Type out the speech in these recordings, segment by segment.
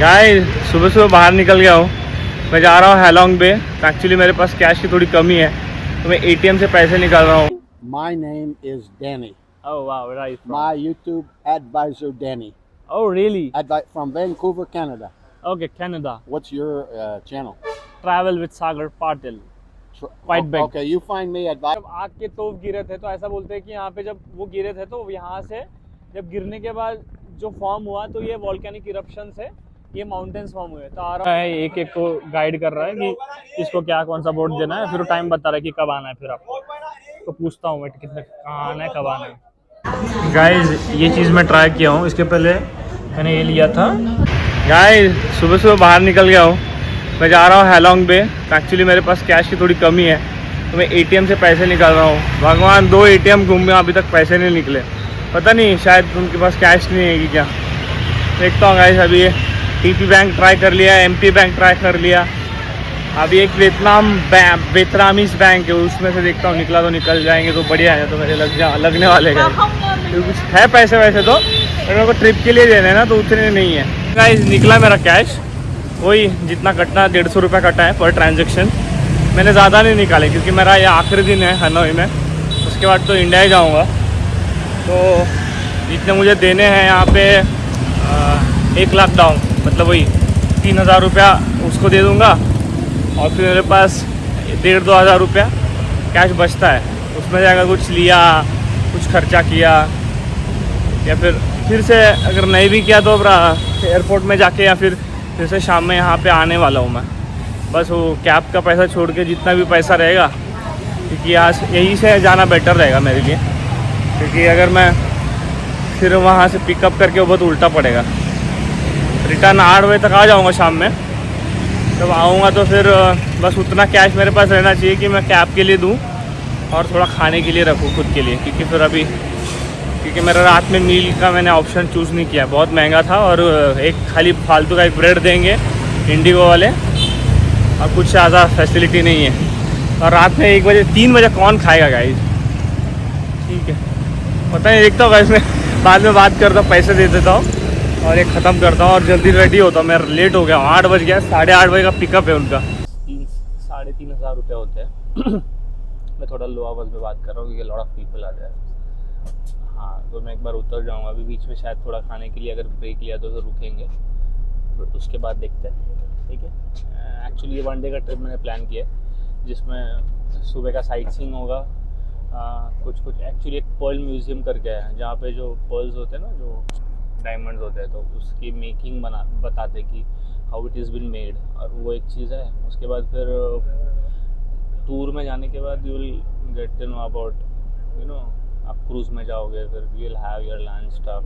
Guys सुबह सुबह बाहर निकल गया हूँ। मैं जा रहा हूँ हैलोंग बे। एक्चुअली मेरे पास कैश की थोड़ी कमी है तो मैं एटीएम से पैसे निकाल रहा हूँ। My name is Danny. Oh wow, where are you from? My YouTube advisor Danny. Oh really? From Vancouver, Canada. Okay, Canada. What's your channel? Travel with Sagar Patil. Quite big. Okay, you find me advice. जब आग के तोप गिरे थे तो ऐसा बोलते हैं कि यहाँ पे जब वो गिरे थे तो यहाँ से जब गिरने के बाद जो फॉर्म हुआ तो ये वॉल्केनिक इरप्शन से ये माउंटेन्स फॉर्म हुए। तो आ रहा है एक एक को गाइड कर रहा है कि इसको क्या कौन सा बोर्ड देना है, फिर वो टाइम बता रहा है कि कब आना है। फिर आपको तो पूछता हूँ मैं कितने कहाँ आना है, कब आना है। गाइस ये चीज़ मैं ट्राई किया हूँ, इसके पहले मैंने ये लिया था। गाइस सुबह सुबह बाहर निकल गया हूँ। मैं जा रहा हूँ हैलोंग बे। एक्चुअली मेरे पास कैश की थोड़ी कमी है तो मैं एटीएम से पैसे निकाल रहा हूँ। भगवान 2 एटीएम घूमे अभी तक पैसे नहीं निकले। पता नहीं शायद उनके पास कैश नहीं है कि क्या। देखता हूँ गाइस। अभी ये टीपी बैंक ट्राई कर लिया, एमपी बैंक ट्राई कर लिया। अभी एक वियतनामीज बैंक है उसमें से देखता हूँ निकला तो निकल जाएंगे तो बढ़िया है। तो मेरे लगने वाले हैं क्योंकि है पैसे वैसे तो मेरे को ट्रिप के लिए देने ना तो उतने नहीं है। गाइस निकला मेरा कैश वही जितना कटना 150 रुपये कटा है पर ट्रांजेक्शन। मैंने ज़्यादा नहीं निकाले क्योंकि मेरा ये आखिरी दिन है हनोई में। उसके बाद तो इंडिया ही जाऊँगा। तो जितने मुझे देने हैं यहाँ पे 1 लाख डाउन मतलब वही 3000 रुपया उसको दे दूँगा और फिर मेरे पास 1,500-2 हज़ार रुपया कैश बचता है। उसमें से अगर कुछ लिया, कुछ खर्चा किया या फिर से अगर नहीं भी किया तो एयरपोर्ट में जाके या फिर से शाम में यहाँ पे आने वाला हूँ मैं। बस वो कैब का पैसा छोड़ के जितना भी पैसा रहेगा क्योंकि यहाँ से यहीं से जाना बेटर रहेगा मेरे लिए। क्योंकि अगर मैं फिर वहाँ से पिकअप करके वो बहुत उल्टा पड़ेगा। रिटर्न 8 बजे तक आ जाऊँगा शाम में। जब आऊँगा तो फिर बस उतना कैश मेरे पास रहना चाहिए कि मैं कैब के लिए दूँ और थोड़ा खाने के लिए रखूँ खुद के लिए। क्योंकि मेरा रात में मील का मैंने ऑप्शन चूज़ नहीं किया, बहुत महंगा था और एक खाली फालतू का एक ब्रेड देंगे इंडिगो वाले और कुछ ज़्यादा फैसिलिटी नहीं है। और रात में 1 बजे 3 बजे कौन खाएगा गाइस। ठीक है पता नहीं, देखता हूँ गाइस मैं बाद में बात करता हूँ, पैसे दे देता हूँ और ये ख़त्म करता हूँ और जल्दी रेडी होता हूँ। मैं लेट हो गया हूँ, 8 बज गया, 8:30 बजे का पिकअप है उनका। 3-3.5 हज़ार रुपये होते हैं। मैं थोड़ा लो आवाज़ में बात कर रहा हूँ क्योंकि लॉट ऑफ पीपल आ जाए। हाँ तो मैं एक बार उतर जाऊँगा। अभी बीच में शायद थोड़ा खाने के लिए अगर ब्रेक लिया तो रुकेंगे, बट उसके बाद देखते हैं। ठीक है। एक्चुअली ये 1 डे का ट्रिप मैंने प्लान किया है जिसमें सुबह का साइट सीइंग होगा। कुछ एक्चुअली एक पर्ल म्यूज़ियम करके है जहाँ पे जो पर्ल्स होते हैं ना, जो डायमंड्स होते हैं, तो उसकी मेकिंग बताते कि how it is been made, और वो एक चीज़ है। उसके बाद फिर टूर में जाने के बाद you will get to know about आप क्रूज़ में जाओगे, फिर you will have your lunch stuff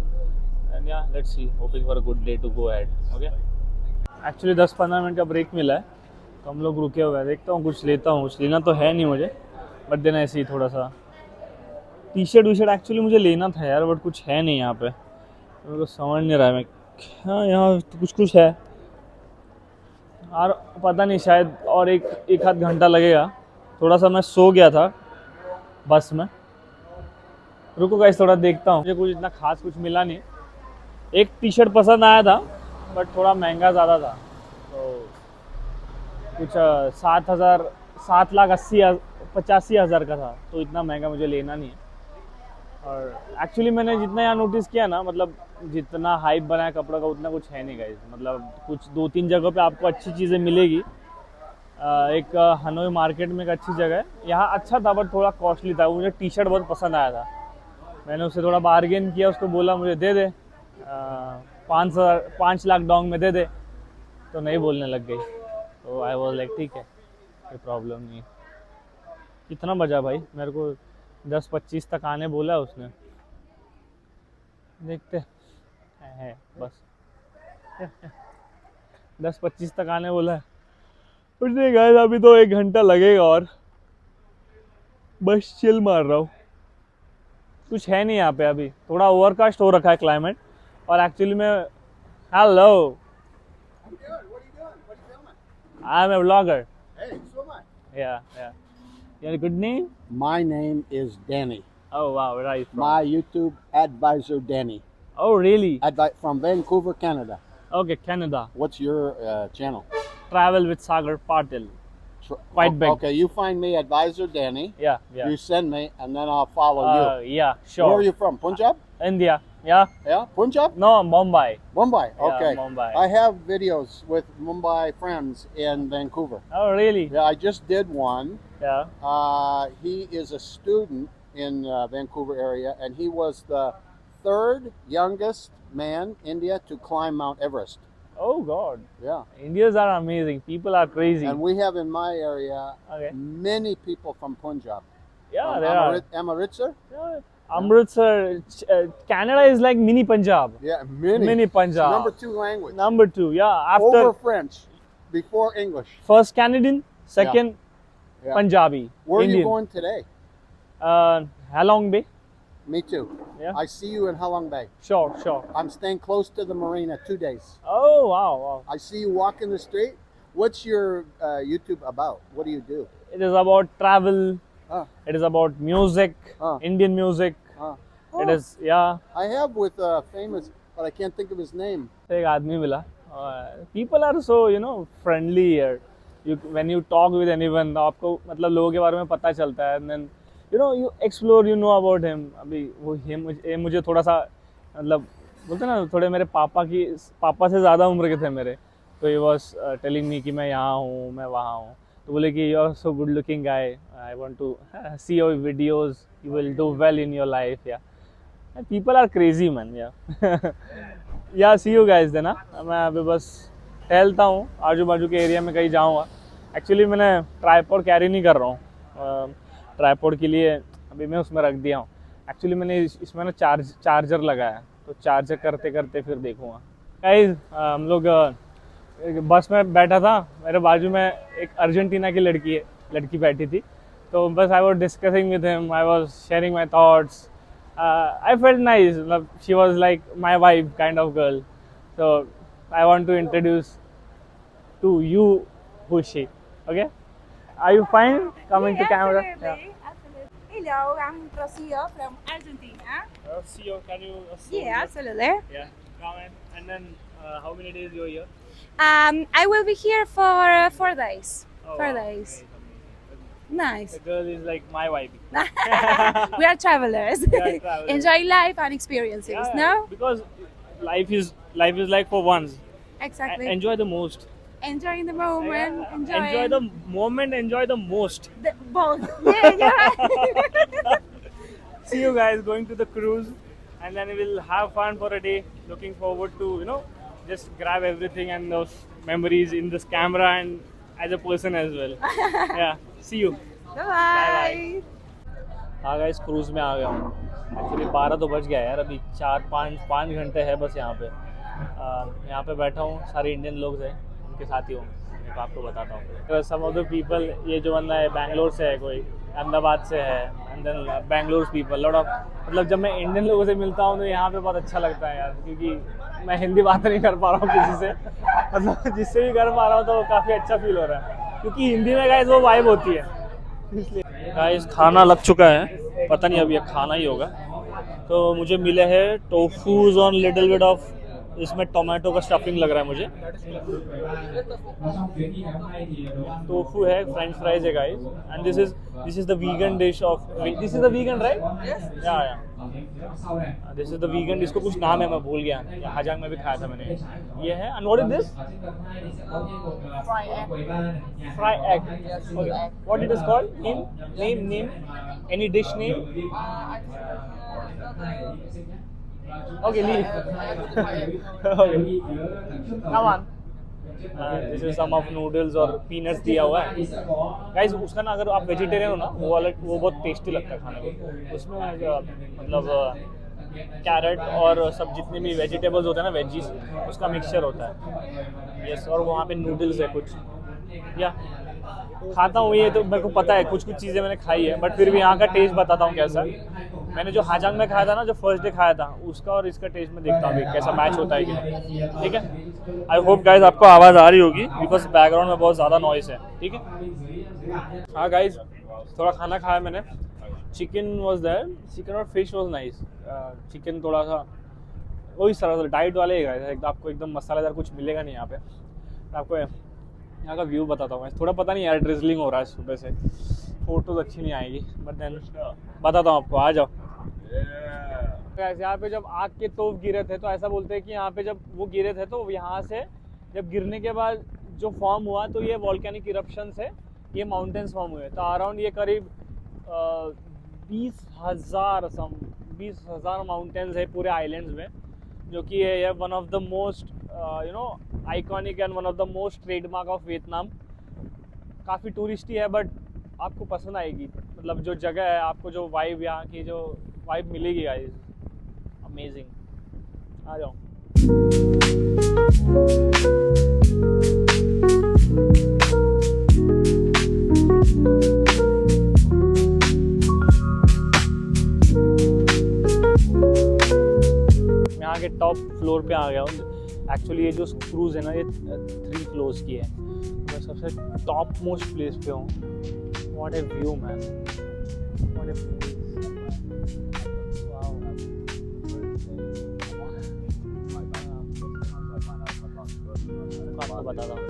and या let's see, hoping for a good day to go ahead. Okay. Actually 10-15 minute का ब्रेक मिला है तो हम लोग रुके हुए हैं। देखता हूँ कुछ लेता हूँ। कुछ लेना तो है नहीं मुझे, बट देना ऐसे ही थोड़ा सा टी शर्ट एक्चुअली मुझे लेना था यार, बट कुछ है नहीं यहाँ पे। मेरे को समझ नहीं रहा है मैं। हाँ यहाँ तो कुछ है और पता नहीं, शायद और एक आध घंटा लगेगा। थोड़ा सा मैं सो गया था बस में। रुको गाइस थोड़ा देखता हूँ। मुझे कुछ इतना खास कुछ मिला नहीं। एक टी शर्ट पसंद आया था बट थोड़ा महंगा ज़्यादा था, तो कुछ 7,80,85,000 का था, तो इतना महंगा मुझे लेना नहीं है। और एक्चुअली मैंने जितना यहाँ नोटिस किया ना, मतलब जितना हाइप बनाया कपड़ा का उतना कुछ है नहीं गाइस। मतलब कुछ 2-3 जगह पे आपको अच्छी चीज़ें मिलेगी। एक हनोई मार्केट में एक अच्छी जगह है, यहाँ अच्छा था बट थोड़ा कॉस्टली था। मुझे टी शर्ट बहुत पसंद आया था, मैंने उससे थोड़ा बार्गेन किया। उसको बोला मुझे दे दे 5 लाख डोंग में दे दे, तो नहीं बोलने लग गई। तो आई वॉज लाइक ठीक है कोई प्रॉब्लम नहीं है। कितना बजा भाई, मेरे को 10-25 तक आने बोला उसने। देखते है बस 10-25 तक आने बोला है। कुछ नहीं गाइस, अभी तो 1 घंटा लगेगा और बस चिल मार रहा हूँ। कुछ है नहीं यहाँ पे। अभी थोड़ा ओवरकास्ट हो रखा है क्लाइमेट। और एक्चुअली मैं hello I am a vlogger. Hey, so am I. Yeah. Your good name? My name is Danny. Oh wow, where are you from? My YouTube advisor Danny. Oh really? From Vancouver, Canada. Okay, Canada. What's your channel? Travel with Sagar Patil. Quite big. Okay, you find me Advisor Danny. Yeah, yeah. You send me, and then I'll follow you. Yeah, Where are sure. you from? Punjab? India. Yeah. Yeah, Punjab? No, Mumbai. Mumbai. Yeah, Okay. Mumbai. I have videos with Mumbai friends in Vancouver. Oh, really? Yeah, I just did one. Yeah. He is a student in Vancouver area, and he was the third youngest man in India to climb Mount Everest. Oh God. Yeah. Indians are amazing. People are crazy. And we have in my area Okay. many people from Punjab. Yeah, From there are. Amritsar? Yeah. Amritsar, Canada is like mini Punjab. Yeah, many. Mini Punjab. Number 2 language. Number 2, yeah. After Over French, before English. first Canadian, second Yeah. Punjabi. Where Indian. are you going today? Halong Bay. Me too. Yeah. I see you in Halong Bay. Sure, sure. I'm staying close to the marina 2 days. Oh wow, wow. I see you walking the street. What's your YouTube about? What do you do? It is about travel. Ah. It is about music, Ah. Indian music. Ah. It is, yeah. I have with a famous, but I can't think of his name. एक आदमी मिला. People are so friendly here. When you talk with anyone, आपको मतलब लोगों के बारे में पता चलता है. And then you explore, you know about him. अभी वो ये मुझे थोड़ा सा मतलब बोलते ना थोड़े मेरे पापा से ज़्यादा उम्र के थे मेरे. तो he was telling me कि मैं यहाँ हूँ, मैं वहाँ हूँ. तो बोले कि you are so good looking guy. I want to see your videos. You will do well in your life. Yeah. And people are crazy man. Yeah. Yeah. See you guys then. मैं अभी बस टहलता हूँ आजू बाजू के area में कहीं जाऊँगा. एक्चुअली मैंने ट्राइपॉड कैरी नहीं कर रहा हूँ. ट्राइपॉड के लिए अभी मैं उसमें रख दिया हूँ. एक्चुअली मैंने इसमें ना चार्जर लगाया तो चार्जर करते करते फिर देखूँगा. गाइस हम लोग बस में बैठा था. मेरे बाजू में एक अर्जेंटीना की लड़की बैठी थी. तो बस I was discussing with him. I was sharing my thoughts. I felt nice. मतलब she was like my wife kind of girl. So I want to introduce to you who is she. Okay, are you fine coming to camera? Absolutely, absolutely. Hello, I'm Rocio from Argentina. CEO, can you Yeah, absolutely. Yeah, come and then how many days you're here? I will be here for 4 days. Oh, 4 wow. days. Amazing. Nice. The girl is like my wife. We are travelers. We are travelers. Enjoy life and experiences. Yeah, No? because life is like for once. Exactly. Enjoy the most. Enjoying the moment. Yeah, Enjoying enjoy the moment. Enjoy the most. both. Yeah, you're right. See you guys going to the cruise, and then we'll have fun for a day. Looking forward to just grab everything and those memories in this camera and as a person as well. Yeah. See you. Bye-bye. हाँ guys cruise में आ गया हूँ. Actually 12 तो बज गया यार. अभी 4-5 घंटे है बस यहाँ पे. यहाँ पे बैठा हूँ. सारे इंडियन लोग हैं. उनके साथ ही हूँ. मैं आपको बताता हूँ. सम ऑफ द पीपल, ये जो बंदा है बैंगलोर से है, कोई अहमदाबाद से है. And then Bangalore people lot of. मतलब जब मैं इंडियन लोगों से मिलता हूँ तो यहाँ पे बहुत अच्छा लगता है यार. क्योंकि मैं हिंदी बात नहीं कर पा रहा हूँ किसी से. मतलब जिससे भी कर पा रहा हूँ तो काफ़ी अच्छा फील हो रहा है. क्योंकि हिंदी में गाइस वो वाइब होती है. इसलिए गाइस खाना लग चुका है. पता नहीं अब ये खाना ही होगा. तो मुझे मिले हैं टोफूज ऑन लिटिल बिट ऑफ. इसमें टोमेटो का स्टफिंग लग रहा है मुझे. टोफू है, फ्रेंच फ्राइज है guys. And this is the vegan dish of. This is the vegan right? या दिस इज द वीगन. इसको कुछ नाम है मैं भूल गया. हाजांग में भी खाया था मैंने. ये है. And what is this? Fry egg. Okay, what it is called? Name any dish name? Okay, leave. Okay. Come on. This is some of noodles और peanuts दिया हुआ है. Guys, उसका ना अगर आप वेजिटेरियन हो ना वो बहुत टेस्टी लगता है खाने को. उसमें मतलब कैरेट और सब जितने भी वेजिटेबल्स होते हैं ना, वेजीज, उसका मिक्सचर होता है. यस. और वहाँ पे नूडल्स है कुछ. या खाता हूँ ये तो मेरे को पता है. कुछ चीज़ें मैंने खाई है बट फिर भी यहाँ का टेस्ट बताता हूँ कैसा. मैंने जो हाजांग में खाया था ना, जो फर्स्ट डे खाया था, उसका और इसका टेस्ट में देखता हूँ कैसा मैच होता है कि नहीं. ठीक है. आई होप गाइज आपको आवाज़ आ रही होगी बिकॉज बैकग्राउंड में बहुत ज़्यादा नॉइस है. ठीक है. हाँ गाइज, थोड़ा खाना खाया मैंने. Chicken was there. चिकन और फिश वॉज नाइस. चिकन थोड़ा सा वही सरल डाइट वाले ही गाइस, एकदम आपको एकदम मसालेदार कुछ मिलेगा नहीं यहाँ पे। मैं आपको यहाँ का व्यू बताता हूँ, थोड़ा पता नहीं यार ड्रिजलिंग हो रहा है सुबह से, फोटोज अच्छी नहीं आएगी, बट देन बताता हूँ आपको, आ जाओ। यहाँ पे जब आग के तोप गिरे थे तो ऐसा बोलते हैं कि यहाँ पे जब वो गिरे थे तो यहाँ से जब गिरने के बाद जो फॉर्म हुआ तो ये वॉल्केनिक इरप्शन से ये माउंटेन्स फॉर्म हुए। तो अराउंड ये करीब 20,000 माउंटेन्स है पूरे आइलैंड्स में, जो कि है one of the most iconic and one of the most trademark of Vietnam. काफ़ी टूरिस्टी है बट आपको पसंद आएगी, मतलब जो जगह है, आपको जो वाइब यहाँ की जो वाइब मिलेगी गाइस, अमेजिंग। आ जाओ। मैं यहाँ के टॉप फ्लोर पे आ गया हूँ। एक्चुअली ये जो क्रूज है ना ये 3 फ्लोर्स की है, मैं सबसे टॉप मोस्ट प्लेस पे हूँ। What A view man, what a place, आपको बताता हूँ।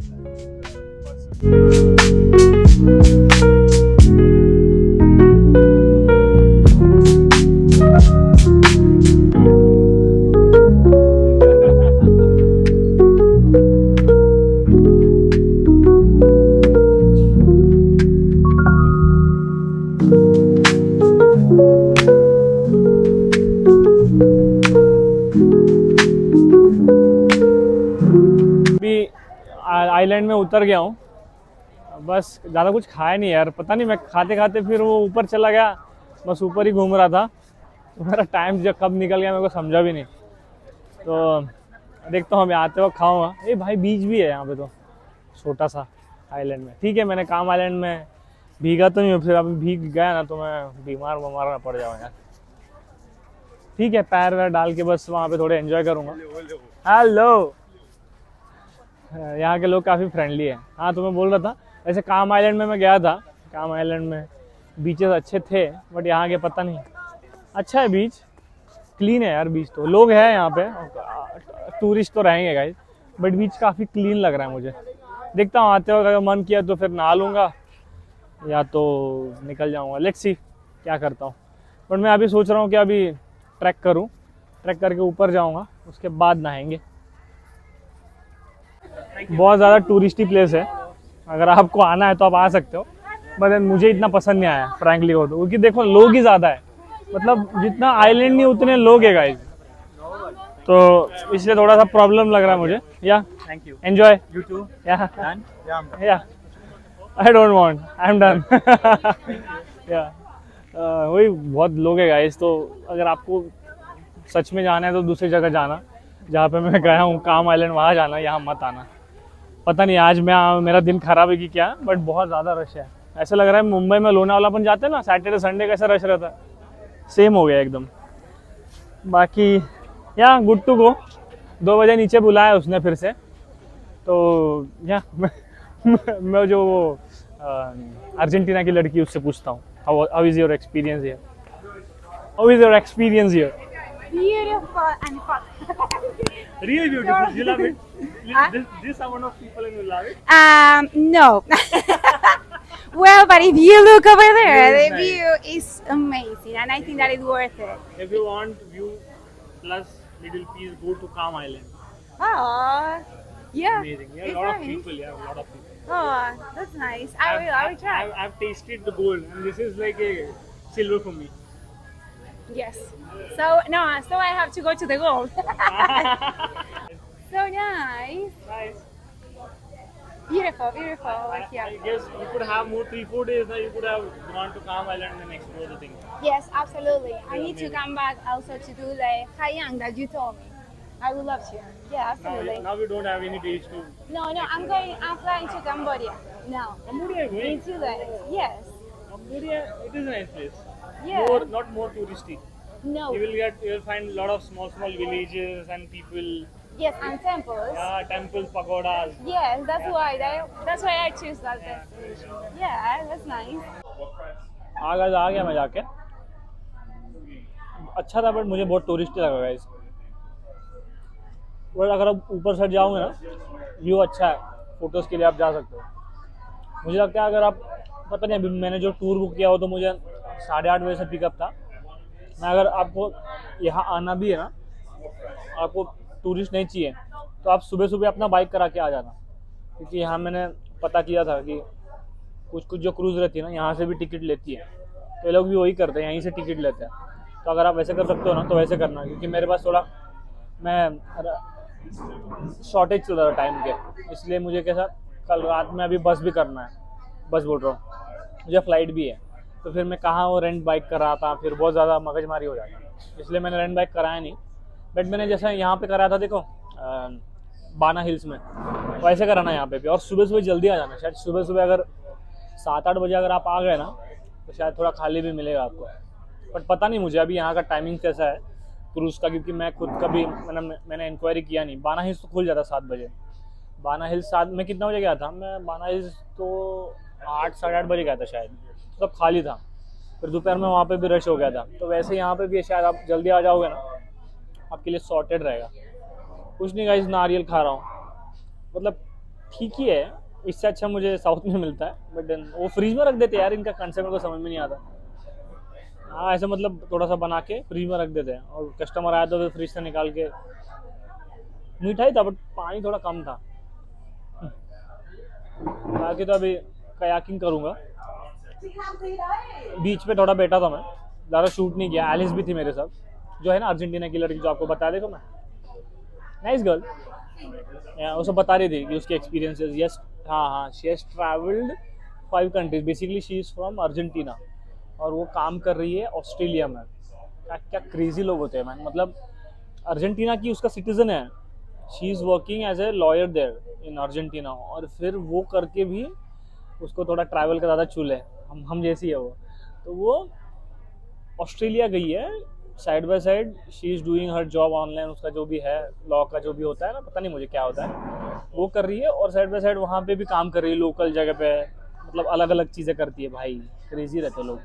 आइलैंड में उतर गया हूँ, बस ज़्यादा कुछ खाया नहीं यार, पता नहीं मैं खाते खाते फिर वो ऊपर चला गया, बस ऊपर ही घूम रहा था, तो मेरा टाइम जब कब निकल गया मेरे को समझा भी नहीं। तो देखता हूँ मैं आते वक्त खाऊंगा। ये भाई बीच भी है यहाँ पे, तो छोटा सा आइलैंड में। ठीक है, मैंने काम आइलैंड में भीगा तो नहीं हूँ, फिर अभी भीग गया ना तो मैं बीमार ना पड़ जाऊँ यार। ठीक है, पैर वैर डाल के बस वहाँ पे थोड़े एंजॉय करूँगा। हेलो, यहाँ के लोग काफ़ी फ्रेंडली है। हाँ, तो मैं बोल रहा था वैसे काम आइलैंड में मैं गया था, काम आइलैंड में बीचेस अच्छे थे, बट यहाँ के पता नहीं। अच्छा है बीच, क्लीन है यार बीच, तो लोग हैं यहाँ पे, टूरिस्ट तो रहेंगे गाइस, बट बीच काफ़ी क्लीन लग रहा है मुझे। देखता हूँ आते वक्त अगर मन किया तो फिर नहा लूँगा या तो निकल जाऊँगा, लेट्स सी क्या करता हूँ। बट मैं अभी सोच रहा हूँ कि अभी ट्रैक करूँ, ट्रैक करके ऊपर जाऊँगा, उसके बाद नहाएंगे। बहुत ज़्यादा टूरिस्टी प्लेस है, अगर आपको आना है तो आप आ सकते हो, बट मुझे इतना पसंद नहीं आया फ्रैंकली हो तो, क्योंकि देखो लोग ही ज़्यादा है, मतलब जितना आइलैंड नहीं उतने लोग है गाइस, तो इसलिए थोड़ा सा प्रॉब्लम लग रहा है मुझे। या Thank you. Enjoy You too. या Done? Yeah, I'm done. या आई don't want, I am done. या वही बहुत लोग है गाइस, तो अगर आपको सच में जाना है तो दूसरी जगह जाना, जहाँ पे मैं गया हूँ काम आइलैंड, वहाँ जाना, यहाँ मत आना। पता नहीं आज मेरा दिन खराब है कि क्या, बट बहुत ज़्यादा रश है। ऐसा लग रहा है मुंबई में लोनावालापन जाते हैं ना, सैटरडे संडे कैसा रश रहता है, सेम हो गया एकदम। बाकी या गुड टू गो, 2 बजे नीचे बुलाया उसने फिर से, तो या मैं जो वो अर्जेंटीना की लड़की उससे पूछता हूँ, how is your experience here, how is your experience here. Beautiful and fun. Really beautiful, you love it? This amount of people and you love it? No. Well, but if you look over there, View is the nice. view is amazing, and I think that it's worth it. If you want view plus little peace, go to Calm Island. Oh, yeah. Amazing. Yeah, a it's lot of nice. people. Yeah, a lot of people. Oh, that's nice. I will try. I've tasted the gold, and this is like a silver for me. Yes. So I have to go to the gold. So nice. Nice. Beautiful over here. I guess you could have more 3-4 days. Now you could have gone to Calm Island and explore the thing. Yes, absolutely. I need to amazing. come back also to do the Haiyang that you told me. I would love to. Yeah, absolutely. Now we don't have any days to. No, I'm flying to Cambodia now. Cambodia, In going. 2 days. Yes. Cambodia, it is a nice place. Yeah. Not more touristy. No. You will find a lot of small villages and people. Yes, and temples. Temples, pagodas. Yes, that's why I choose that destination. Yeah, that's nice. आ गया मैं जाके, अच्छा था but मुझे बहुत touristy लगा guys. और अगर आप ऊपर साइड जाओगे ना, व्यू अच्छा है, फोटोज़ के लिए आप जा सकते हो। मुझे लगता है अगर आप, पता नहीं, अभी मैंने जो टूर बुक किया हो तो मुझे 8:30 बजे से पिकअप था। मैं, अगर आपको यहाँ आना भी है ना, आपको टूरिस्ट नहीं चाहिए, तो आप सुबह सुबह अपना बाइक करा के आ जाना, क्योंकि यहाँ मैंने पता किया था कि कुछ कुछ जो क्रूज़ रहती है ना, यहाँ से भी टिकट लेती है, तो ये लोग भी वही करते हैं, यहीं से टिकट लेते हैं। तो अगर आप वैसे कर सकते हो ना, तो वैसे करना, क्योंकि मेरे पास थोड़ा, मैं शॉर्टेज चल रहा था टाइम के, इसलिए मुझे कैसा, कल रात में अभी बस भी करना है, बस बोल रहा हूँ, मुझे फ़्लाइट भी है, तो फिर मैं कहाँ वो रेंट बाइक कर रहा था, फिर बहुत ज़्यादा मगजमारी हो जाता, इसलिए मैंने रेंट बाइक कराया नहीं। बट मैंने जैसा यहाँ पे कराया था, देखो बाना हिल्स में, वैसे कराना यहाँ पे भी, और सुबह सुबह जल्दी आ जाना। शायद सुबह सुबह अगर 7-8 बजे अगर आप आ गए ना, तो शायद थोड़ा खाली भी मिलेगा आपको। बट पता नहीं मुझे अभी यहाँ का टाइमिंग कैसा है क्रूज़ का, क्योंकि मैं खुद कभी मैंने इंक्वायरी किया नहीं। बाना हिल्स तो खुल जाता 7 बजे। बाना हिल्स 7 में कितना बजे गया था मैं बाना हिल्स, तो 8 साढ़े 8 बजे गया था शायद, तो सब खाली था। फिर दोपहर में वहाँ पे भी रश हो गया था। तो वैसे यहाँ पे भी शायद आप जल्दी आ जाओगे ना, आपके लिए सॉर्टेड रहेगा। कुछ नहीं गाइस, नारियल खा रहा हूँ, मतलब ठीक ही है, इससे अच्छा मुझे साउथ में मिलता है, बट वो फ्रीज में रख देते हैं यार, इनका कंसेप्ट मेरे को समझ में नहीं आता। हाँ, ऐसे मतलब थोड़ा सा बना के फ्रीज में रख देते हैं, और कस्टमर आया तो फिर फ्रीज से निकाल के। मीठा ही था, बट पानी थोड़ा कम था। बाकी तो अभी कयाकिंग करूँगा, बीच पे थोड़ा बैठा था मैं, ज़्यादा शूट नहीं किया। एलिस भी थी मेरे साथ, जो है ना अर्जेंटीना की लड़की, जो आपको बताया, देखो मैं, नाइस गर्ल, वो सब बता रही थी कि उसके एक्सपीरियंसेस। यस, हाँ, she has travelled 5 countries, basically she is from Argentina, और वो काम कर रही है ऑस्ट्रेलिया में। क्या क्या क्रेजी लोग होते हैं मैन, मतलब अर्जेंटीना की उसका सिटीजन है, she is working as a lawyer there in Argentina, और फिर वो करके भी उसको थोड़ा ट्रैवल का ज़्यादा चूल है, हम जैसी है वो। तो वो ऑस्ट्रेलिया गई है, side by side she is doing her job online, उसका जो भी है लॉ का जो भी होता है ना, पता नहीं मुझे क्या होता है, वो कर रही है, और साइड बाय साइड वहाँ पे भी काम कर रही है लोकल जगह पे, मतलब अलग अलग चीज़ें करती है भाई, क्रेजी रहते लोग।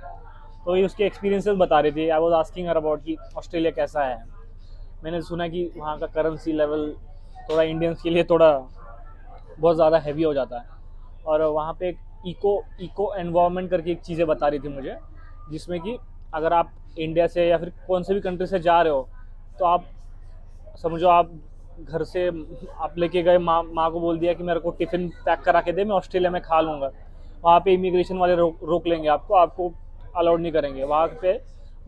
तो ये उसके एक्सपीरियंसेस बता रही थी। I was asking her about कि ऑस्ट्रेलिया कैसा है। मैंने सुना कि वहाँ का करेंसी लेवल थोड़ा इंडियंस के लिए थोड़ा बहुत ज़्यादा हैवी हो जाता है, और वहाँ पे एक इको एनवायरनमेंट करके एक चीज़ें बता रही थी मुझे, जिसमें कि अगर आप इंडिया से या फिर कौन से भी कंट्री से जा रहे हो, तो आप समझो, आप घर से आप लेके गए, माँ को बोल दिया कि मेरे को टिफ़िन पैक करा के दे, मैं ऑस्ट्रेलिया में खा लूँगा। वहाँ पे इमिग्रेशन वाले रोक लेंगे आपको अलाउड नहीं करेंगे। वहाँ पे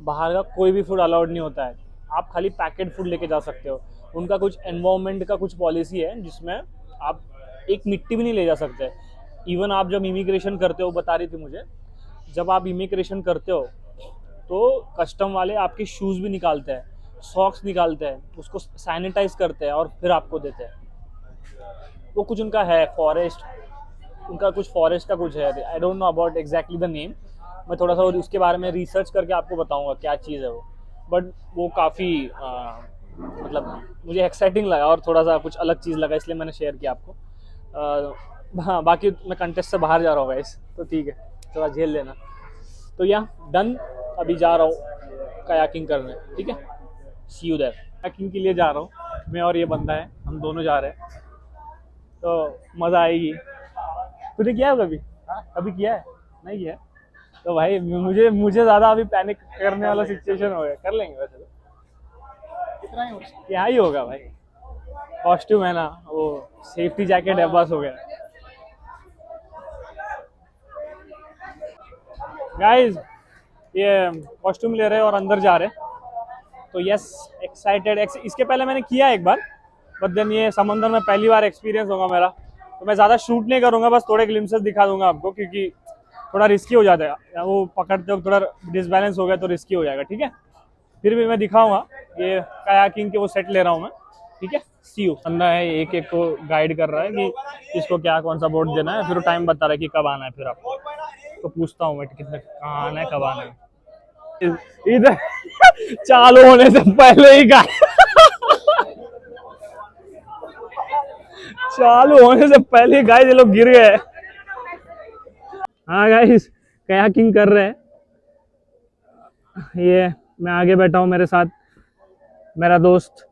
बाहर का कोई भी फूड अलाउड नहीं होता है, आप खाली पैकेट फूड लेके जा सकते हो। उनका कुछ एनवायरनमेंट का कुछ पॉलिसी है, जिसमें आप एक मिट्टी भी नहीं ले जा सकते। इवन आप जब इमिग्रेशन करते हो, बता रही थी मुझे, जब आप इमिग्रेशन करते हो तो कस्टम वाले आपके शूज़ भी निकालते हैं, सॉक्स निकालते हैं, उसको सैनिटाइज करते हैं, और फिर आपको देते हैं। वो कुछ उनका है फॉरेस्ट, उनका कुछ फॉरेस्ट का कुछ है, I don't know about exactly the name. मैं थोड़ा सा उसके बारे में रिसर्च करके आपको बताऊंगा क्या चीज़ है वो, बट वो काफ़ी मतलब मुझे एक्साइटिंग लगा, और थोड़ा सा कुछ अलग चीज़ लगा, इसलिए मैंने शेयर किया आपको। हाँ, बाकी मैं कंटेस्ट से बाहर जा रहा हूँ गाइस, तो ठीक है, थोड़ा झेल लेना। तो या डन, अभी जा रहा हूँ कयाकिंग करने, ठीक है, सी यू देयर। कयाकिंग के लिए जा रहा हूँ मैं, और ये बंदा है, हम दोनों जा रहे हैं, तो मज़ा आएगी। तूने किया है कभी? कभी किया है? नहीं किया है? तो भाई मुझे ज़्यादा अभी पैनिक करने वाला सिचुएशन हो गया। कर लेंगे वैसे तो, कितना ही क्या ही होगा भाई, कॉस्ट्यूम है ना, वो सेफ्टी जैकेट है, बस हो गया। गाइस, ये कॉस्ट्यूम ले रहे हैं और अंदर जा रहे हैं, तो यस, एक्साइटेड। इसके पहले मैंने किया एक बार, बट देन ये समंदर में पहली बार एक्सपीरियंस होगा मेरा, तो मैं ज़्यादा शूट नहीं करूँगा, बस थोड़े ग्लिम्सेस दिखा दूंगा आपको, क्योंकि थोड़ा रिस्की हो जाता है, वो पकड़ते वक्त थोड़ा डिसबैलेंस हो गया तो रिस्की हो जाएगा, ठीक है। फिर भी मैं दिखाऊंगा, ये कायाकिंग के वो सेट ले रहा हूँ मैं, ठीक है। See you. बंदा है, एक एक को गाइड कर रहा है कि किसको क्या कौन सा बोर्ड देना है, फिर वो टाइम बता रहा है कि कब आना है। फिर आपको तो पूछता हूँ मैं कितने कहाँ आना है, कब आना है। इधर चालू होने से पहले ही चालू होने से पहले गाइस ये लोग गिर गए। हाँ गाइस, कयाकिंग कर रहे हैं। ये मैं आगे बैठा हूँ, मेरे साथ मेरा दोस्त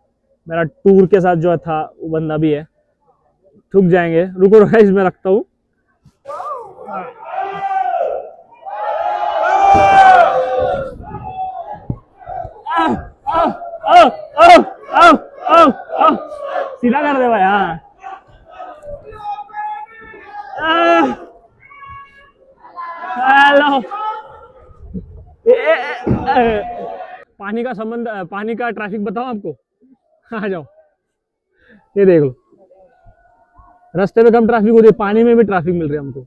मेरा टूर के साथ जो था वो बंदा भी है, थक जाएंगे। रुको गाइस मैं रखता हूँ। सीधा कर दे भाई। हाँ हेलो। पानी का संबंध, पानी का ट्रैफिक बताओ आपको। आ जाओ, ये देख लो, रास्ते में कम ट्रैफिक होती है, पानी में भी ट्रैफिक मिल रही है हमको।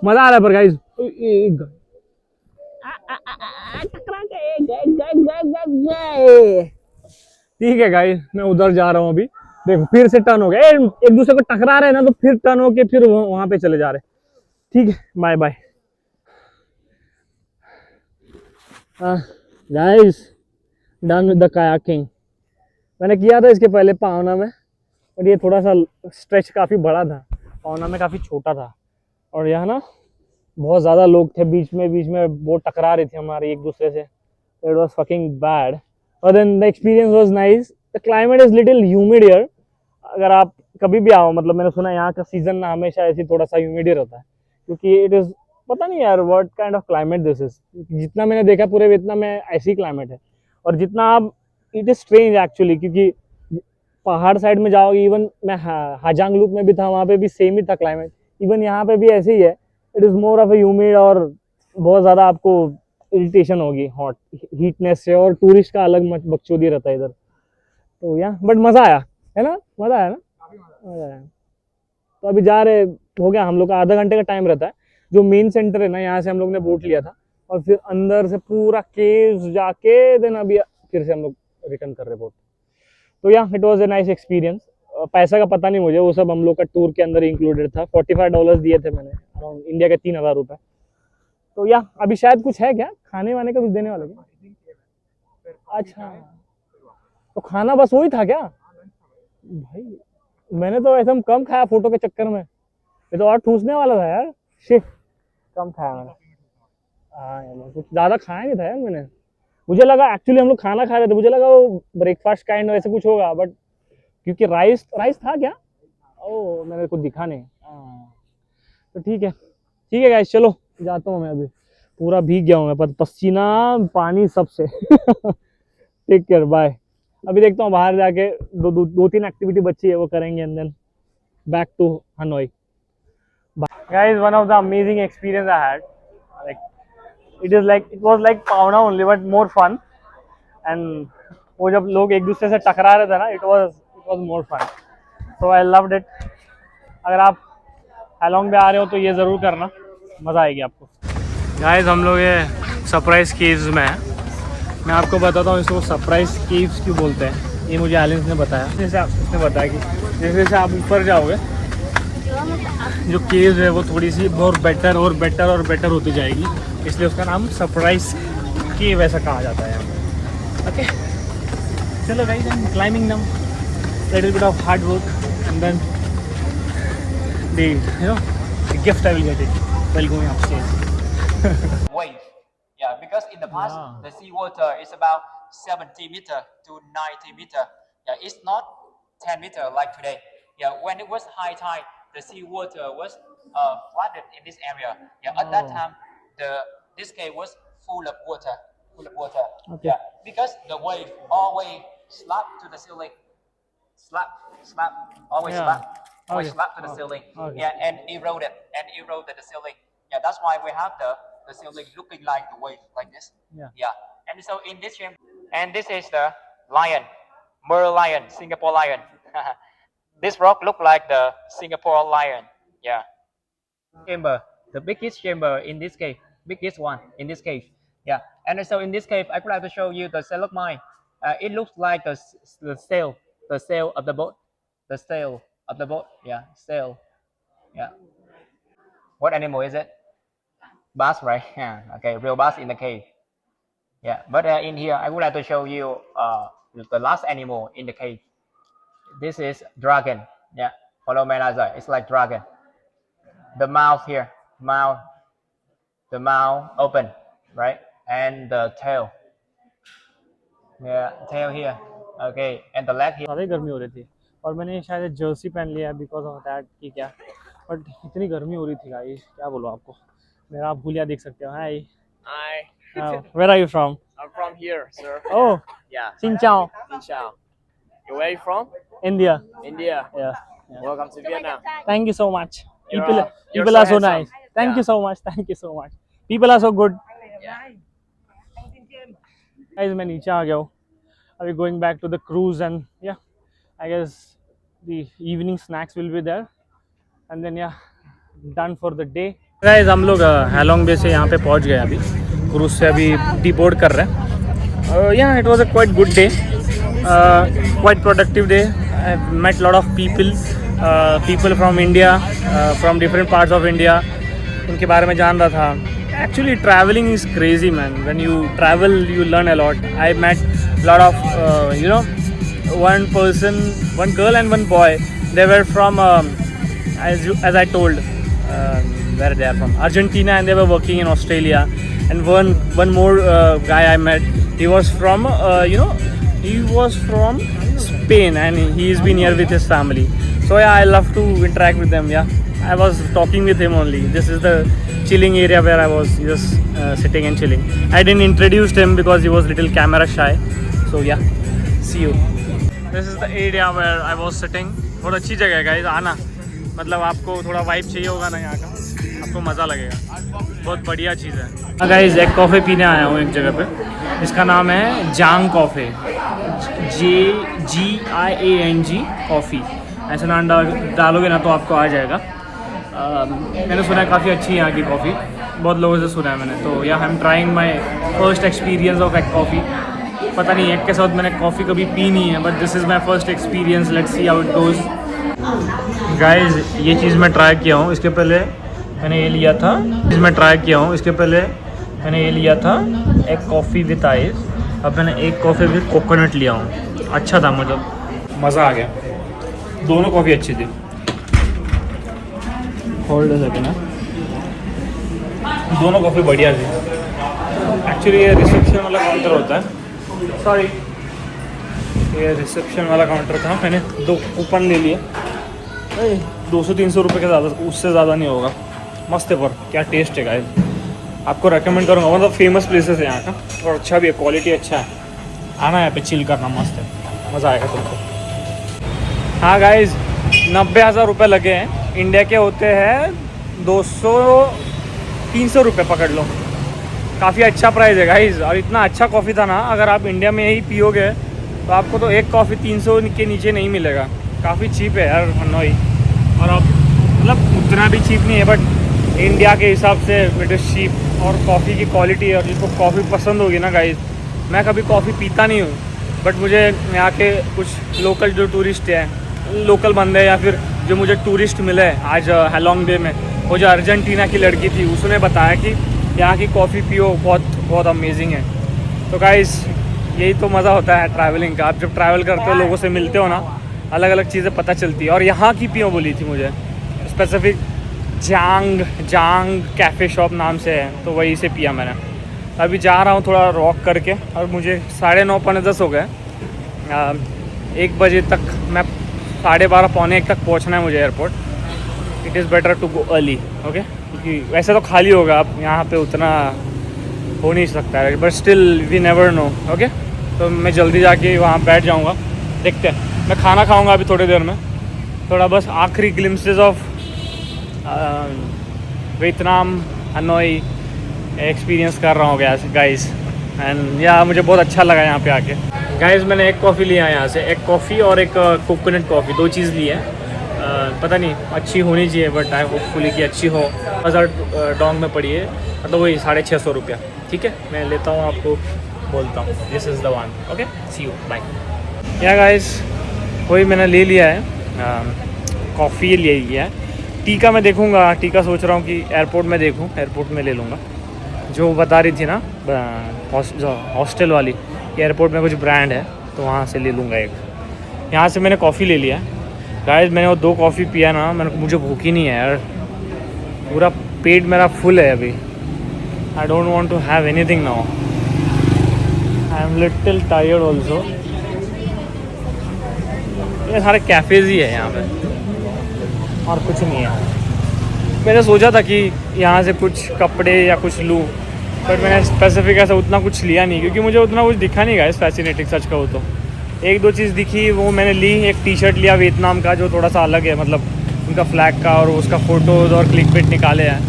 मजा आ रहा है पर गाइस। ठीक है गाइस, मैं उधर जा रहा हूँ अभी। देखो फिर से टर्न हो गया, एक दूसरे को टकरा रहे हैं ना, तो फिर टर्न होके फिर वहां पे चले जा रहे। ठीक है, bye bye guys. Done with the kayaking. मैंने किया था इसके पहले पावना में, और ये थोड़ा सा स्ट्रेच काफी बड़ा था, पावना में काफी छोटा था। और यहाँ ना बहुत ज्यादा लोग थे, बीच में बोट टकरा रही थी हमारे एक दूसरे से। इट वाज फकिंग बैड, और then the experience was nice. The climate is little humid here. अगर आप कभी भी आओ, मतलब मैंने सुना यहाँ का सीजन ना हमेशा ऐसी थोड़ा सा ह्यूमिड ही रहता है, क्योंकि इट इज, पता नहीं यार what kind of climate this is. जितना मैंने देखा पूरे वियतनाम में ऐसी क्लाइमेट है। और जितना आप, इट इज स्ट्रेंज एक्चुअली, क्योंकि पहाड़ साइड में जाओगे, इवन मैं हाजांग लूप में भी था, वहाँ पे भी सेम ही था क्लाइमेट। इवन यहाँ पे भी ऐसे ही है। It is more of A humid, और बहुत ज्यादा आपको इरिटेशन होगी हॉट हीटनेस से, और टूरिस्ट का अलग बकचोदी रहता है इधर। तो या बट मजा आया है ना, मजा आया ना, मजा आया। तो अभी जा रहे, हो गया हम लोग का आधा घंटे का टाइम रहता है। जो मेन सेंटर है ना, यहाँ से हम लोग ने बोट लिया था, और फिर अंदर से पूरा केव्स जाके देन अभी फिर से हम लोग रिटर्न कर रहे बोट। तो या it was a nice experience. पैसा का पता नहीं मुझे, वो सब हम लोग का टूर के अंदर इंक्लूडेड था। $45 दिए थे मैंने, अराउंड इंडिया के 3000 रुपए। तो या अभी शायद कुछ है क्या खाने वाने का, कुछ देने वाले क्या? अच्छा, तो खाना बस वही था क्या भाई? मैंने तो ऐसा कम खाया फोटो के चक्कर में, ये तो और ठूसने वाला था यार। शिट, कम खाया मैंने। हाँ यार, कुछ ज्यादा खाया नहीं था यार मैंने। मुझे लगा एक्चुअली हम लोग खाना खा रहे थे, मुझे लगा वो ब्रेकफास्ट काइंड वैसे कुछ होगा, बट क्योंकि राइस राइस था क्या? ओ मैंने कुछ दिखा नहीं। हाँ, तो ठीक है गाइस, चलो जाता हूँ मैं अभी। पूरा भीग गया हूँ मैं, पर पसीना पानी सबसे। Take care, bye. अभी देखता हूँ बाहर जाके दो तीन एक्टिविटी बची है वो करेंगे, and then back to Hanoi. Guys, one of the amazing experience I had. Like it was like Pauna only, but more fun. And वो जब लोग एक दूसरे से टकरा रहे थे ना, it was more fun. So I loved it. अगर आप हैलोंग पे आ रहे हो तो ये ज़रूर करना, मज़ा आएगी आपको। Guys, हम लोग ये सरप्राइज केव्स में हैं। मैं आपको बताता हूँ इसको सरप्राइज केव्स क्यों बोलते हैं। ये मुझे एलेंस ने बताया, उसने बताया कि जैसे जैसे आप ऊपर जाओगे, जो केव्स है वो थोड़ी सी और बेटर और बेटर और बेटर होती जाएगी, इसलिए उसका नाम सरप्राइज केव ऐसा कहा जाता है। ओके चलो guys, I am climbing now, little bit of hard work, and then the gift I will get it while going upstairs. Wave. Yeah, because in the past the sea water is about 70 meter to 90 meter. Yeah, it's not 10 meter like today. Yeah, when it was high tide, the sea water was flooded in this area. Yeah, at that time this cave was full of water. Okay. Yeah, because the wave always slap to the ceiling. Slap, always Yeah. slap. Always Okay. slap to the ceiling. Okay. Yeah, and eroded the ceiling. Yeah, that's why we have the ceiling looking like the wave, like this. Yeah. And so in this chamber, and this is the lion, Merle lion, Singapore lion. This rock look like the Singapore lion. Yeah. Chamber, the biggest chamber in this cave, biggest one in this cave. Yeah, and so in this cave, I would like to show you the stalagmite. It looks like the sail of the boat, the sail of the boat. Yeah, sail. Yeah. What animal is it? Bass, right? Yeah. Okay, real bass in the cave. Yeah, but in here, I would like to show you the last animal in the cave. This is dragon. Yeah, follow my laser. It's like dragon. The mouth here, the mouth open, right? And the tail. Yeah, tail here. Okay, and the leg here. ज़्यादा ही गर्मी हो रही थी और मैंने शायद Jersey पहन लिया बिकॉज ऑफ दैट कि क्या, बट इतनी गर्मी हो रही थी गाइस, क्या बोलो आपको। मेरा आप भूलिया देख सकते हो। Hi, Hi, where are you from? I'm from here, sir. Oh, Yeah, सिंचाओ, Xin Where are you from? India. India. Yeah, Welcome to Vietnam. Thank you so much. You're, People, you're people so are so handsome. nice. Thank you Yeah. so much. Thank you so much. People are so good. Guys, मैं नीचे आ गया हूँ। Are we going back to the cruise and yeah, I guess the evening snacks will be there and then yeah, done for the day. Guys, हम लोग हैलोंग बे से यहाँ पे पहुँच गए अभी। क्रूज से अभी डिबोर्ड कर रहे हैं। Yeah, it was a quite good day. Quite productive day. I've met lot of people. People from India, from different parts of India. उनके बारे में जान रहा था। Actually, traveling is crazy, man. When you travel, you learn a lot. I met lot of, one person, one girl and one boy. They were from, as I told, where they are from, Argentina, and they were working in Australia. And one more guy I met. He was from, he was from Spain, and he's been here with his family. So yeah, I love to interact with them. Yeah, I was talking with him only. This is the chilling area where I was just sitting and chilling. I didn't introduce him because he was little camera shy. So yeah, see you. This is the area where I was sitting. बहुत अच्छी जगह है guys, आना। मतलब आपको थोड़ा vibe चाहिए होगा ना यहाँ का, आपको मज़ा लगेगा। बहुत बढ़िया चीज़ है। हाँ गाइस, एक कॉफ़ी पीने आया हूँ एक जगह पे, जिसका नाम है जांग कॉफ़ी, JGIANG कॉफ़ी। ऐसा नाम डालोगे ना तो आपको आ जाएगा। मैंने सुना है काफ़ी अच्छी है यहाँ की कॉफ़ी, बहुत लोगों से सुना है मैंने। तो या I am trying my first experience of egg coffee. पता नहीं एग के साथ मैंने कॉफ़ी कभी पी नहीं है, but this is my first experience. Let's see how it goes. Guys, ये चीज़ मैं ट्राई किया हूँ। इसके पहले मैंने ये लिया था, एक कॉफ़ी विद आइस। अब मैंने एक कॉफ़ी विद कोकोनट लिया हूँ। अच्छा था, मतलब मज़ा आ गया। दोनों कॉफ़ी अच्छी थी। होल्ड सके ना, दोनों कॉफ़ी बढ़िया थी। एक्चुअली ये रिसेप्शन वाला काउंटर होता है, सॉरी, ये रिसेप्शन वाला काउंटर था। मैंने 2 कूपन ले लिए, 200-300 रुपये के ज़्यादा, उससे ज़्यादा नहीं होगा। मस्त है, पर क्या टेस्ट है गाइस, आपको रेकमेंड करूँगा। मतलब फेमस प्लेसेस है यहाँ का, और अच्छा भी है, क्वालिटी अच्छा है। आना यहाँ पे चिल करना, मस्त है, मज़ा आएगा तुमको। हाँ गाइस, 90,000 रुपये लगे हैं। इंडिया के होते हैं 200-300 रुपये पकड़ लो। काफ़ी अच्छा प्राइस है गाइस, और इतना अच्छा कॉफ़ी था ना, अगर आप इंडिया में ही पियोगे तो आपको तो एक कॉफ़ी 300 के नीचे नहीं मिलेगा। काफ़ी चीप है यार हनोई, और अब मतलब उतना भी चीप नहीं है, बट इंडिया के हिसाब से इट इज़ चीप। और कॉफ़ी की क्वालिटी, और जिसको कॉफ़ी पसंद होगी ना गाइस, मैं कभी कॉफ़ी पीता नहीं हूँ, बट मुझे यहाँ के कुछ लोकल जो टूरिस्ट हैं, लोकल बंदे या फिर जो मुझे टूरिस्ट मिले आज हैलोंग बे में, वो जो अर्जेंटीना की लड़की थी, उसने बताया कि यहाँ की कॉफ़ी पियो, बहुत बहुत अमेजिंग है। तो गाइस, यही तो मज़ा होता है ट्रैवलिंग का। आप जब ट्रैवल करते हो, लोगों से मिलते हो ना, अलग अलग चीज़ें पता चलती है। और यहाँ की पियो बोली थी मुझे, स्पेसिफिक जांग कैफ़े शॉप नाम से है, तो वहीं से पिया मैंने। अभी जा रहा हूँ थोड़ा वॉक करके, और मुझे 9:30-10 हो गए। 1 बजे तक, मैं 12:30-1 तक पहुँचना है मुझे airport. It is better to go early, okay, क्योंकि वैसे तो खाली होगा, अब यहाँ पे उतना हो नहीं सकता है, but still we never know, okay. तो मैं जल्दी जाके वहाँ बैठ जाऊँगा, देखते हैं। मैं खाना खाऊँगा अभी थोड़ी देर में, थोड़ा बस आखिरी glimpses of Vietnam Hanoi experience कर रहा हूँ गाइस। एंड या मुझे बहुत अच्छा लगा यहाँ पे आके। गाइस, मैंने एक कॉफ़ी लिया है यहाँ से, एक कॉफ़ी और एक कोकोनट कॉफ़ी, 2 चीज़ ली है। पता नहीं अच्छी होनी चाहिए, बट आई होपफुली कि अच्छी हो। 1000 डोंग में पड़ी है, तो वही 650 रुपया। ठीक है, मैं लेता हूँ, आपको बोलता हूँ। This is the one, okay, see you, bye. Yeah guys, वही मैंने ले लिया है, कॉफ़ी ले लिया है। टीका मैं देखूँगा, टीका सोच रहा हूँ कि एयरपोर्ट में देखूँ, एयरपोर्ट में ले लूँगा। जो बता रही थी ना हॉस्टल वाली, एयरपोर्ट में कुछ ब्रांड है, तो वहाँ से ले लूँगा एक। यहाँ से मैंने कॉफ़ी ले लिया गाइस। मैंने वो 2 कॉफ़ी पिया ना, मुझे भूख ही नहीं है यार, पूरा पेट मेरा फुल है अभी। I don't want to have anything now, I am little tired also. ये सारे कैफ़ेज़ ही है यहाँ पे और कुछ नहीं है। मैंने सोचा था कि यहाँ से कुछ कपड़े या कुछ लूँ, बट मैंने स्पेसिफिक ऐसा उतना कुछ लिया नहीं, क्योंकि मुझे उतना कुछ दिखा नहीं गाइस फैसिनेटिंग, सच कहूँ तो। एक दो चीज़ दिखी वो मैंने ली, एक टी शर्ट लिया वियतनाम का जो थोड़ा सा अलग है, मतलब उनका फ्लैग का, और उसका फ़ोटोज़ और क्लिक पिट निकाले हैं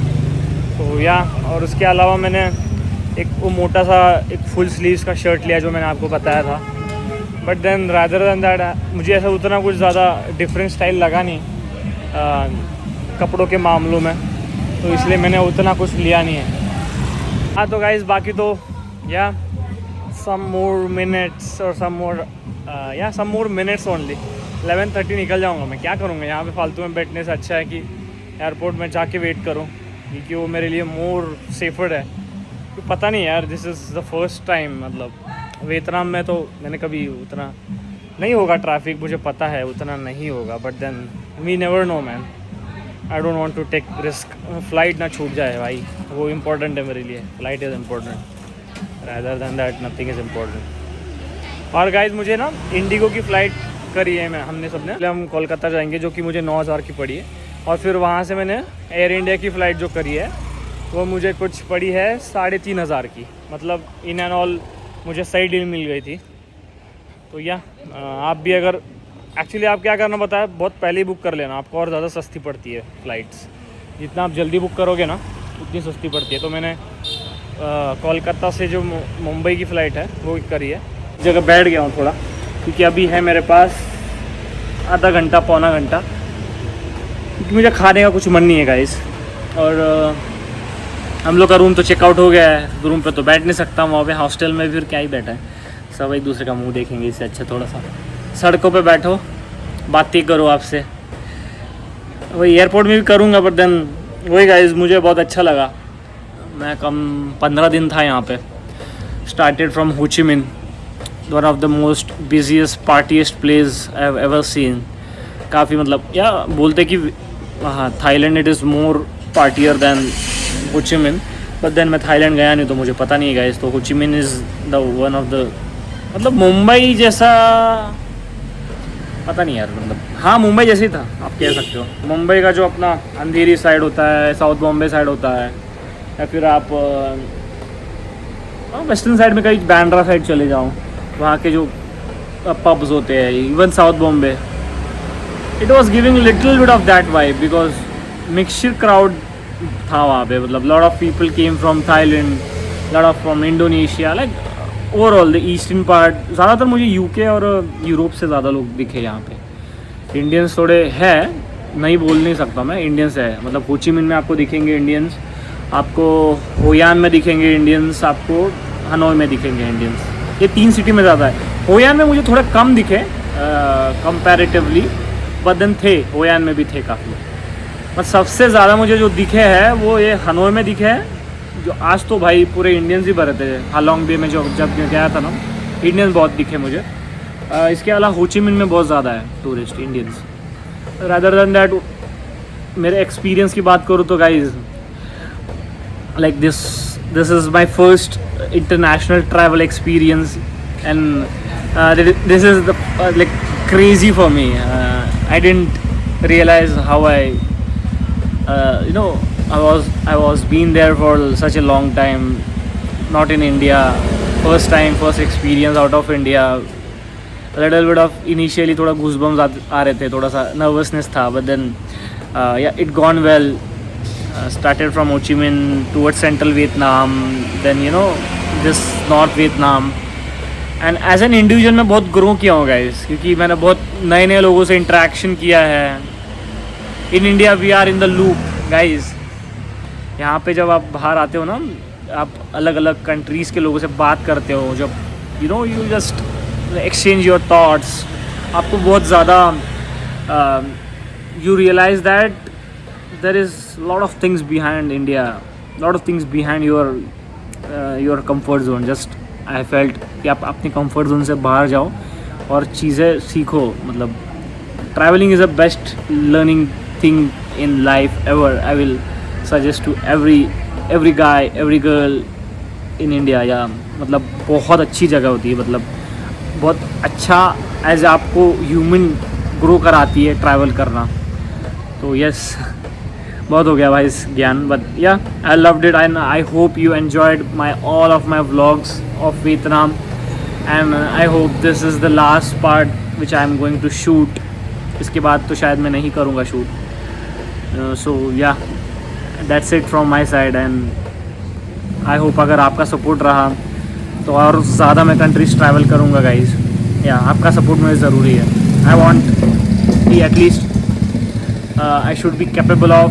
तो या। और उसके अलावा मैंने एक वो मोटा सा एक फुल स्लीव्स का शर्ट लिया जो मैंने आपको बताया था। But then rather than that मुझे ऐसा उतना कुछ ज़्यादा डिफरेंट स्टाइल लगा नहीं कपड़ों के मामलों में, तो इसलिए मैंने उतना कुछ लिया नहीं है। हाँ तो गाइस बाकी तो या सम मोर मिनट्स और सम मोर मिनट्स ओनली 11:30 निकल जाऊँगा। मैं क्या करूँगा यहाँ पे फालतू में बैठने से अच्छा है कि एयरपोर्ट में जाके वेट करूँ, क्योंकि वो मेरे लिए मोर सेफर है। तो पता नहीं यार, this is the first time, मतलब वियतनाम में तो मैंने कभी उतना नहीं होगा ट्रैफिक, मुझे पता है उतना नहीं होगा, but then we never know man, I don't want to take risk. Flight ना छूट जाए भाई, वो इम्पोर्टेंट है मेरे लिए, flight is important rather than that nothing is important. और गाइज मुझे ना इंडिगो की फ़्लाइट करी है हमने सबने, हम कोलकाता जाएंगे जो कि मुझे 9,000 की पड़ी है, और फिर वहाँ से मैंने एयर इंडिया की फ़्लाइट जो करी है वो मुझे कुछ पड़ी है 3,500 की, मतलब इन एंड ऑल मुझे सही डील मिल गई थी। तो या आप भी अगर एक्चुअली आप क्या करना बताया, बहुत पहले ही बुक कर लेना, आपको और ज़्यादा सस्ती पड़ती है फ़्लाइट्स, जितना आप जल्दी बुक करोगे ना उतनी सस्ती पड़ती है। तो मैंने कोलकाता से जो मुंबई की फ़्लाइट है वो करी है। जगह बैठ गया हूँ थोड़ा, क्योंकि अभी है मेरे पास आधा घंटा पौना घंटा, क्योंकि मुझे खाने का कुछ मन नहीं है गाइस। और हम लोग का रूम तो चेकआउट हो गया है, रूम पे तो बैठ नहीं सकता वहाँ पे, हॉस्टल में फिर क्या ही बैठा है, सब एक दूसरे का मुंह देखेंगे, इससे अच्छा थोड़ा सा सड़कों पे बैठो बातें करो आपसे। वही एयरपोर्ट में भी करूँगा, बट देन वही गाइस मुझे बहुत अच्छा लगा। मैं कम 15 दिन था यहाँ पे। Started from Ho Chi Minh, one of the most busiest partiest place I have ever seen. काफ़ी मतलब या बोलते कि हाँ Thailand it is more partier than Ho Chi मिन, बट देन मैं थाईलैंड गया नहीं तो मुझे पता नहीं गाइस। तो हो ची मिन is the one of the, मतलब मुंबई जैसा पता नहीं यार, मतलब हाँ मुंबई जैसे ही था आप कह सकते हो। मुंबई का जो अपना अंधेरी साइड होता है, साउथ बॉम्बे साइड होता है, या फिर आप वेस्टर्न साइड में कहीं बैंड्रा साइड चले जाओ, वहाँ के जो पब्स होते हैं, even south Bombay, it was giving little bit of that vibe, because mixture crowd था वहाँ पे। मतलब lot of people came from Thailand, lot of from Indonesia, like overall the eastern part. ज़्यादातर मुझे यूके और यूरोप से ज़्यादा लोग दिखे यहाँ पे। इंडियंस थोड़े हैं, नहीं बोल नहीं सकता मैं, इंडियंस है। मतलब हो ची मिन में आपको दिखेंगे इंडियंस, आपको होयान में दिखेंगे इंडियंस, आपको हनोई में दिखेंगे इंडियंस। ये 3 सिटी में ज़्यादा है। होयान में मुझे थोड़ा कम दिखे कंपैरेटिवली, बट देन थे होयान में भी थे काफ़ी। बट सबसे ज़्यादा मुझे जो दिखे हैं वो ये हनोई में दिखे हैं, जो आज तो भाई पूरे इंडियंस ही भरे थे। हालोंग बे में जब गया था ना, इंडियंस बहुत दिखे मुझे। इसके अलावा हो ची मिन में बहुत ज़्यादा है tourist Indians. Rather than that मेरे एक्सपीरियंस की बात करूँ तो guys, like this is my first international travel experience, and this is the like crazy for me. I didn't realise how I I was been there for such a long time, not in India. First experience out of India. A little bit of initially थोड़ा goosebumps आ रहे थे, थोड़ा सा nervousness था, but then yeah, it gone well. Started from Ho Chi Minh towards central Vietnam, then this North Vietnam. And as an individual मैं बहुत grow किया हूँ guys, क्योंकि मैंने बहुत नए नए लोगों से interaction किया है। In India we are in the loop guys. यहाँ पे जब आप बाहर आते हो ना, आप अलग अलग कंट्रीज़ के लोगों से बात करते हो, जब you just exchange your thoughts, आपको बहुत ज़्यादा you realise that there is lot of things behind India, lot of things behind your comfort zone. Just I felt कि आप अपनी कंफर्ट जोन से बाहर जाओ और चीज़ें सीखो। मतलब travelling is the best learning thing in life ever. I will suggest to every guy, every girl in India. Yeah मतलब बहुत अच्छी जगह होती है, मतलब बहुत अच्छा एज आपको ह्यूमन ग्रो कराती है ट्रैवल करना। तो यस, बहुत हो गया भाई इस ज्ञान, but yeah I loved it and I hope you enjoyed my all of my vlogs of Vietnam and I hope this is the last part which I am going to shoot. इसके बाद तो शायद मैं नहीं करूँगा shoot. सो या that's it from my side and I hope अगर आपका सपोर्ट रहा तो और ज़्यादा मैं कंट्रीज ट्रैवल करूँगा गाइज। या आपका सपोर्ट मुझे ज़रूरी है। आई वॉन्ट कि at least I should be capable of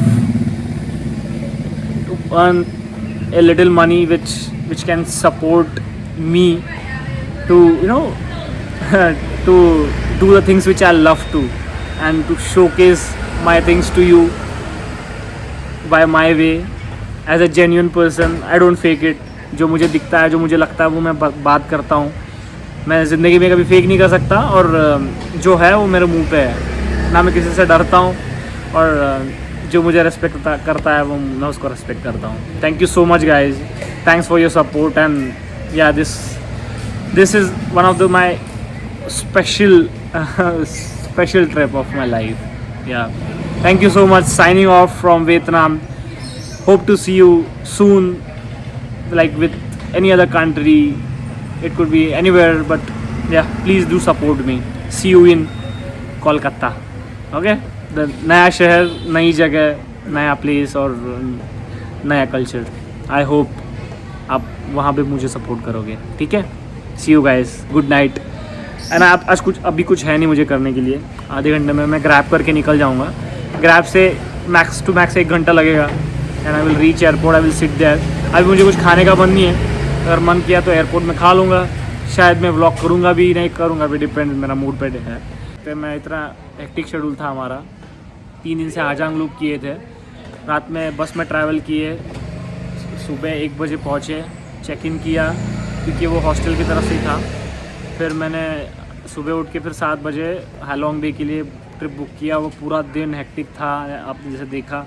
to earn a little money which can support me to, you know, to do the things which I love to and to showcase my things to you by my way as a genuine person. I don't fake it. जो मुझे दिखता है, जो मुझे लगता है वो मैं बात करता हूँ। मैं ज़िंदगी में कभी फेक नहीं कर सकता और जो है वो मेरे मुंह पे है। ना मैं किसी से डरता हूँ और जो मुझे रेस्पेक्ट करता है वो मैं उसको रेस्पेक्ट करता हूँ। Thank you so much guys, thanks for your support and या this is one of the my special trip of my life. Yeah, thank you so much. Signing off from Vietnam. Hope to see you soon, like with any other country. It could be anywhere, but yeah, please do support me. See you in Kolkata. Okay, the नया शहर, नई जगह, नया place और नया culture. I hope आप वहाँ पे मुझे सपोर्ट करोगे। ठीक है, see you guys, good night. And आप आज अभी कुछ है नहीं मुझे करने के लिए। आधे घंटे में मैं ग्रैब करके निकल जाऊँगा। ग्रैब से मैक्स टू मैक्स 1 घंटा लगेगा and I will reach airport. I will sit there. अभी मुझे कुछ खाने का मन नहीं है, अगर मन किया तो एयरपोर्ट में खा लूँगा। शायद मैं व्लॉग करूँगा भी, नहीं करूँगा भी, डिपेंड मेरा मूड पे है। तो मैं इतना हेक्टिक शेड्यूल था हमारा। 3 दिन से आजांग लूप किए थे, रात में बस में ट्रैवल किए, सुबह 1 बजे पहुँचे, चेक इन किया क्योंकि वो हॉस्टल की तरफ से ही था। फिर मैंने सुबह उठ के फिर 7 बजे हैलोंग बे के लिए ट्रिप बुक किया। वो पूरा दिन हेक्टिक था, आपने जैसे देखा।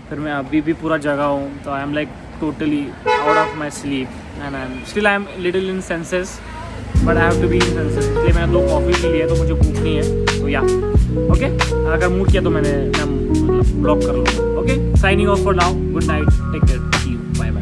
फिर मैं अभी भी पूरा जगा हूँ, तो I am like totally out of my sleep and I am little in senses, but I have to be in senses. इसलिए मैंने 2 कॉफ़ी पी ली है, तो मुझे भूख नहीं है। तो या ओके, अगर मूड किया तो मैं ब्लॉक कर लूँगा। Okay, signing off for now, good night, take care, see you, bye bye.